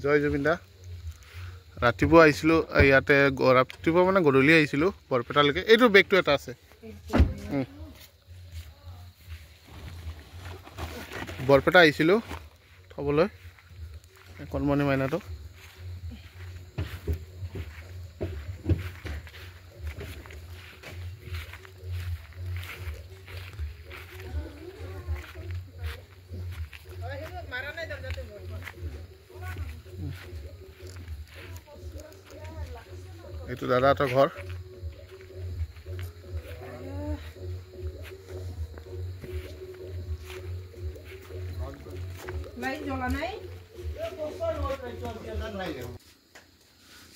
জয় জুবিন দা ৰাতিপুৱা আহিছিলোঁ ইয়াতে ৰাতিপুৱা মানে গধূলি আহিছিলোঁ বৰপেটালৈকে এইটো বেগটো এটা আছে বৰপেটা আহিছিলোঁ থ'বলৈ কণমণি মাইনাটো এইটো দাদাহঁতৰ ঘৰ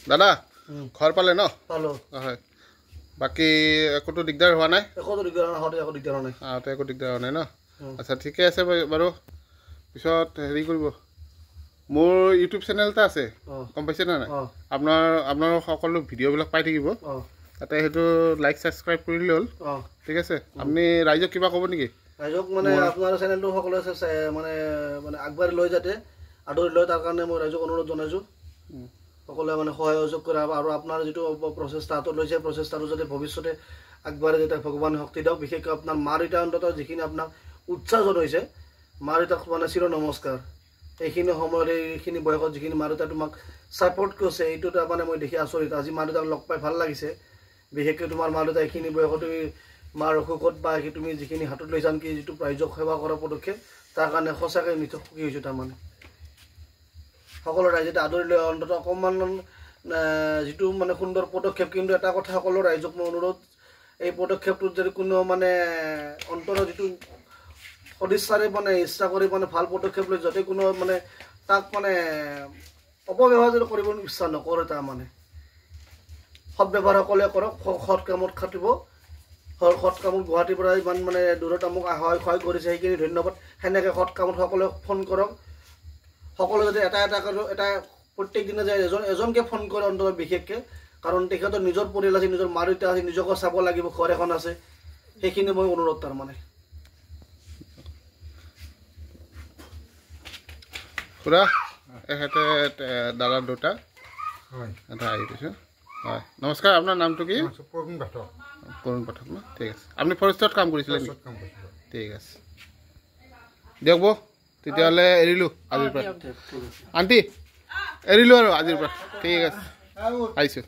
দাদা ঘৰ পালে ন হয় বাকী একোতো দিগদাৰ হোৱা নাই একো দিগদাৰ হোৱা নাই ন আচ্ছা ঠিকে আছে বাৰু পিছত হেৰি কৰিব মোৰ ইউটিউব চেনেল এটা আছে গম পাইছে নে নাই আপোনাৰ সকলো ভিডিঅ'বিলাক পাই থাকিব তাতে সেইটো লাইক ছাবস্ক্ৰাইব কৰিলে হ'ল ঠিক আছে আপুনি ৰাইজক কিবা ক'ব নেকি ৰাইজক মানে আপোনাৰ চেনেলটো সকলোৱে মানে মানে আগবাঢ়ি লৈ যাতে আদৰি লয় তাৰ কাৰণে মই ৰাইজক অনুৰোধ জনাইছোঁ সকলোৱে মানে সহযোগ কৰে আৰু আপোনাৰ যিটো প্ৰচেষ্টা হাতত লৈছে প্ৰচেষ্টাটো যাতে ভৱিষ্যতে আগবাঢ়ি যাতে ভগৱানে শক্তি দিয়ক বিশেষকৈ আপোনাৰ মা দেউতা অন্তত যিখিনি আপোনাক উৎসাহ জনাইছে মা দেউতাক মানে চিৰ নমস্কাৰ এইখিনি সময়ত এইখিনি বয়সত যিখিনি মা দেউতা তোমাক ছাপৰ্ট কৰিছে এইটো মানে মই দেখি আচৰিত আজি মা দেউতাক লগ পাই ভাল লাগিছে বিশেষকৈ তোমাৰ মা দেউতা এইখিনি বয়সত তুমি মাৰ অসুখত বা তুমি যিখিনি হাতত লৈছা আনকি যিটো ৰাইজক সেৱা কৰা পদক্ষেপ তাৰ কাৰণে সঁচাকৈ নিশ্চয় সুখী হৈছোঁ তাৰমানে সকলো ৰাইজে আদৰি লৈ অন্তত অকণমান যিটো মানে সুন্দৰ পদক্ষেপ কিন্তু এটা কথা সকলো ৰাইজক মই অনুৰোধ এই পদক্ষেপটোত যদি কোনো মানে অন্তৰৰ যিটো সদিচ্ছাৰে মানে ইচ্ছা কৰি মানে ভাল পদক্ষেপ লৈ যাতে কোনো মানে তাক মানে অপব্যৱহাৰ যদি কৰিব ইচ্ছা নকৰে তাৰমানে সৎ ব্যৱহাৰ সকলোৱে কৰক সৎ কামত খাটিব সৎ কামত গুৱাহাটীৰ পৰা ইমান মানে দূৰত মোক সহায় কৰিছে সেইখিনি ধন্যবাদ সেনেকৈ সৎ কামত সকলোৱে ফোন কৰক সকলো যদি এটা প্ৰত্যেক দিনে যে এজনকৈ ফোন কৰে অন্তত বিশেষকৈ কাৰণ তেখেতৰ নিজৰ পৰিয়াল আছে নিজৰ মা দেউতা আছে নিজকো চাব লাগিব ঘৰ এখন আছে সেইখিনি মই অনুৰোধ তাৰমানে খুৰা এখেতে দাদাৰ দুটা এটা আহি পাইছোঁ হয় নমস্কাৰ আপোনাৰ নামটো কি কৰুণ পাঠক ন ঠিক আছে আপুনি ফৰেষ্টত কাম কৰিছিলে নেকি ঠিক আছে দিয়ক বৌ তেতিয়াহ'লে এৰিলোঁ আজিৰ পৰা আণ্টি এৰিলোঁ আৰু আজিৰ পৰা ঠিক আছে আহিছোঁ